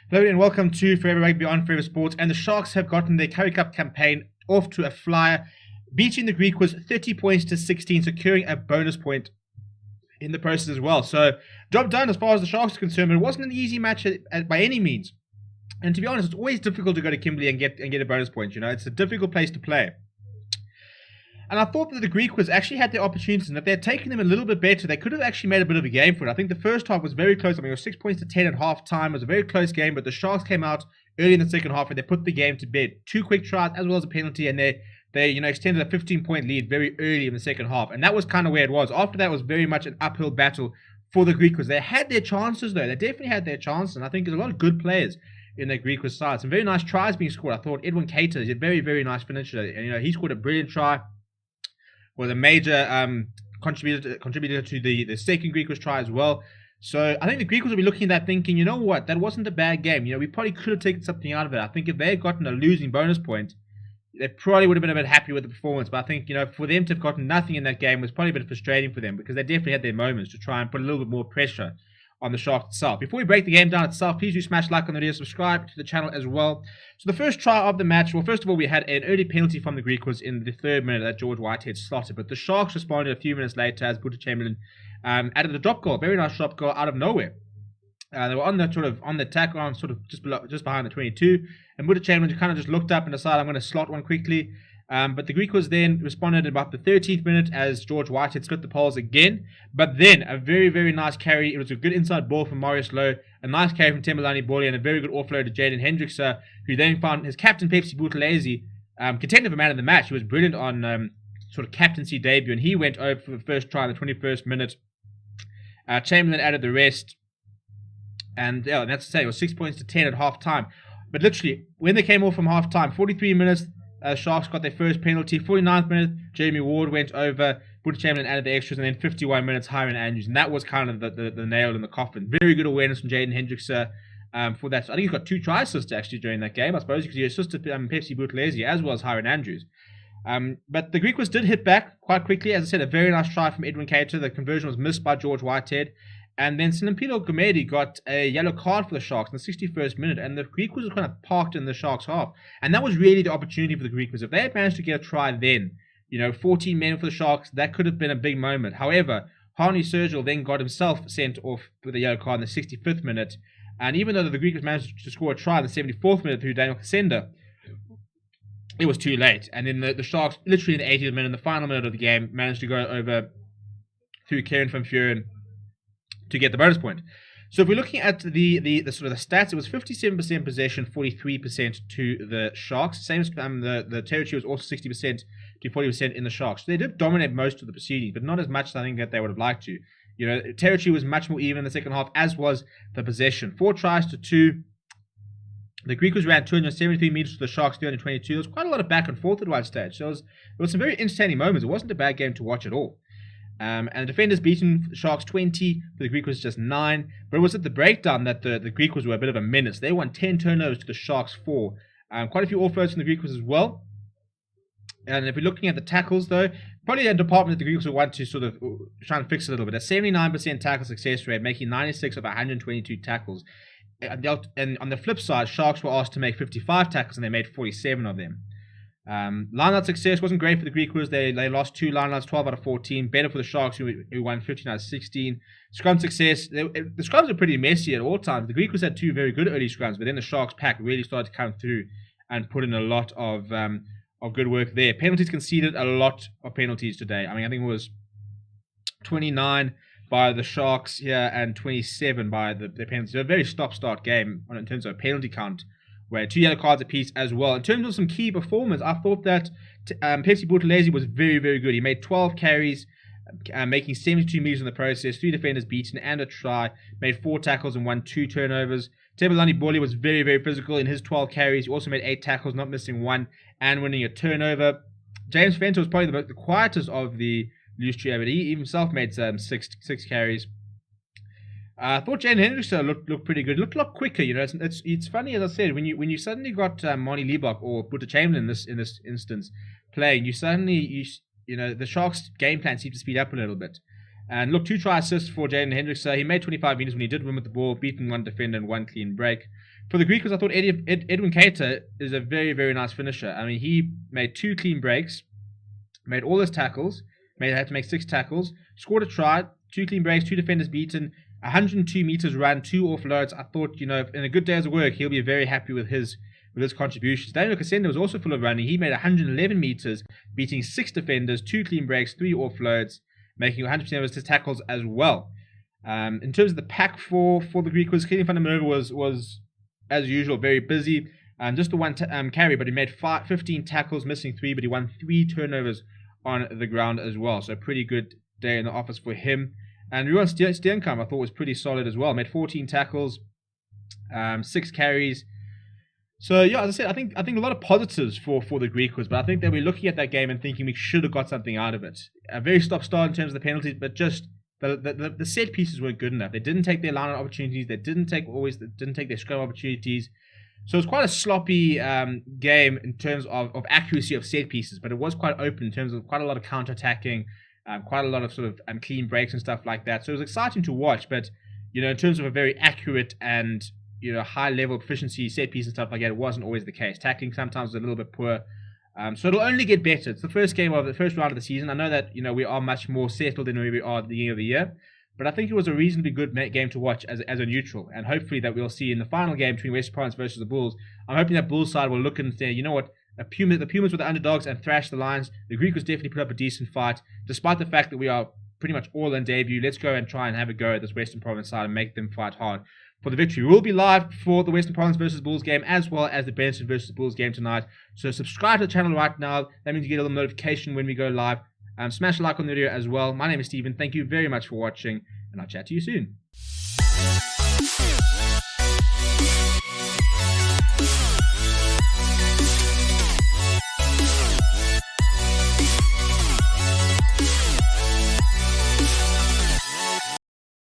Hello and welcome to Forever Rugby on Forever Sports. And the Sharks have gotten their Currie Cup campaign off to a flyer, beating the Griquas 30 points to 16, securing a bonus point in the process as well. So, job done as far as the Sharks are concerned, but it wasn't an easy match by any means. And to be honest, it's always difficult to go to Kimberley and get a bonus point. You know, it's a difficult place to play. And I thought that the Griquas actually had their opportunities, and if they had taken them a little bit better, they could have actually made a bit of a game for it. I think the first half was very close. I mean, it was 6 points to 10 at half time. It was a very close game, but the Sharks came out early in the second half and they put the game to bed. 2 quick tries as well as a penalty, and they extended a 15-point lead very early in the second half. And that was kind of where it was. After that, it was very much an uphill battle for the Griquas. They had their chances, though. They definitely had their chances, and I think there's a lot of good players in the Griquas side. Some very nice tries being scored. I thought Edwin Cater is a very, very nice finisher. And, he scored a brilliant try. Was a major contributor to the second Griquas try as well. So I think the Griquas will be looking at that thinking, you know what, that wasn't a bad game. We probably could have taken something out of it. I think if they had gotten a losing bonus point, they probably would have been a bit happy with the performance. But I think, for them to have gotten nothing in that game was probably a bit frustrating for them, because they definitely had their moments to try and put a little bit more pressure on the Sharks itself. Before we break the game down itself, please do smash like on the video, subscribe to the channel as well. So the first try of the match, well, first of all, we had an early penalty from the Griquas in the 3rd minute that George Whitehead slotted, but the Sharks responded a few minutes later as Boeta Chamberlain added the drop goal, very nice drop goal out of nowhere. They were on the attack line, just behind the 22, and Boeta Chamberlain kind of just looked up and decided, I'm going to slot one quickly. But the Griquas then responded about the 13th minute as George Whitehead split the poles again. But then a very, very nice carry. It was a good inside ball from Marius Lowe, a nice carry from Thembelani Boli, and a very good offload to Jaden Hendricks, who then found his captain, Pepsi Buthelezi, contender for man of the match. He was brilliant on captaincy debut, and he went over for the first try in the 21st minute. Chamberlain added the rest. And that's to say, it was 6 points to 10 at half time. But literally, when they came off from half time, 43 minutes, Sharks got their first penalty. 49th minute, Jeremy Ward went over. Boeta Chamberlain added the extras, and then 51 minutes, Hiron Andrews. And that was kind of the nail in the coffin. Very good awareness from Jaden Hendricks for that. So I think he's got 2 try assists actually during that game, I suppose, because he assisted Pepsi Buthelezi as well as Hiron Andrews. But the Griquas did hit back quite quickly. As I said, a very nice try from Edwin Cater. The conversion was missed by George Whitehead. And then Sinampilo Gumedi got a yellow card for the Sharks in the 61st minute, and the Griquas were kind of parked in the Sharks' half. And that was really the opportunity for the Griquas. If they had managed to get a try then, 14 men for the Sharks, that could have been a big moment. However, Harney Sergil then got himself sent off with a yellow card in the 65th minute. And even though the Griquas managed to score a try in the 74th minute through Daniel Kasenda, it was too late. And then the Sharks, literally in the 80th minute, in the final minute of the game, managed to go over through Kieran van Vuuren to get the bonus point. So if we're looking at the stats, it was 57% possession, 43% to the Sharks. Same as the territory was also 60% to 40% in the Sharks. So they did dominate most of the proceedings, but not as much as I think that they would have liked to. Territory was much more even in the second half, as was the possession. 4 tries to 2. The Griquas ran 273 meters to the Sharks 322. There was quite a lot of back and forth at one stage. So there was some very entertaining moments. It wasn't a bad game to watch at all. And the defenders beaten the Sharks 20, for the Griquas just 9. But it was at the breakdown that the Griquas were a bit of a menace. They won 10 turnovers to the Sharks 4. Quite a few offloads from the Griquas as well. And if we're looking at the tackles, though, probably a department that the Griquas will want to sort of try and fix a little bit. A 79% tackle success rate, making 96 of 122 tackles. And on the flip side, Sharks were asked to make 55 tackles, and they made 47 of them. Line-out success wasn't great for the Griquas. They lost 2 line-outs, 12 out of 14. Better for the Sharks, who won 15 out of 16. Scrum success, the scrums were pretty messy at all times. The Griquas had 2 very good early scrums, but then the Sharks pack really started to come through and put in a lot of good work there. Penalties conceded, a lot of penalties today. I think it was 29 by the Sharks here and 27 by the penalties. So a very stop-start game in terms of penalty count, where 2 yellow cards apiece as well. In terms of some key performers, I thought that Pepsi Buthelezi was very, very good. He made 12 carries, making 72 meters in the process, 3 defenders beaten and a try, made 4 tackles and won 2 turnovers. Thembelani Boli was very, very physical in his 12 carries. He also made 8 tackles, not missing 1, and winning a turnover. James Venter was probably the quietest of the loose trio, but he himself made 6 carries. I thought Jaden Hendricks looked pretty good. Looked a lot quicker, It's funny, as I said, when you suddenly got Marnie Liebach or Boeta Chamberlain in this instance playing, you suddenly the Sharks' game plan seemed to speed up a little bit. And look, 2 try assists for Jaden Hendricks. He made 25 meters when he did win with the ball, beating 1 defender and 1 clean break. For the Griquas, I thought Edwin Keita is a very, very nice finisher. I mean, he made 2 clean breaks, made all his tackles, had to make 6 tackles, scored a try, 2 clean breaks, 2 defenders beaten, 102 meters run, 2 offloads. I thought, in a good day's work, he'll be very happy with his contributions. Daniel Casenda was also full of running. He made 111 meters, beating 6 defenders, 2 clean breaks, 3 offloads, making 100% of his tackles as well. In terms of the pack for the Griquas, Keelan van der Merwe was, as usual, very busy. Just the 1 carry, but he made 15 tackles, missing 3, but he won 3 turnovers on the ground as well. So a pretty good day in the office for him. And Ruan Steenkamp, I thought, was pretty solid as well. Made 14 tackles, 6 carries. So, yeah, as I said, I think a lot of positives for the Griquas, but I think that we're looking at that game and thinking we should have got something out of it. A very stop-start in terms of the penalties, but just the set pieces weren't good enough. They didn't take their line-out opportunities. They didn't take their scrum opportunities. So it was quite a sloppy game in terms of accuracy of set pieces, but it was quite open in terms of quite a lot of counter-attacking, quite a lot of sort of clean breaks and stuff like that. So it was exciting to watch, but, in terms of a very accurate and high level proficiency set piece and stuff like that, it wasn't always the case. Tackling sometimes was a little bit poor. So it'll only get better. It's the first game of the first round of the season. I know that we are much more settled than we are at the beginning of the year, but I think it was a reasonably good game to watch as a neutral, and hopefully that we'll see in the final game between Western Province versus the Bulls. I'm hoping that Bulls side will look and say, you know what, the Pumas were the underdogs and thrashed the Lions. The Griquas definitely put up a decent fight, despite the fact that we are pretty much all in debut. Let's go and try and have a go at this Western Province side and make them fight hard for the victory. We'll be live for the Western Province versus Bulls game, as well as the Benson versus Bulls game tonight. So subscribe to the channel right now. That means you get a little notification when we go live. Smash a like on the video as well. My name is Steven. Thank you very much for watching, and I'll chat to you soon.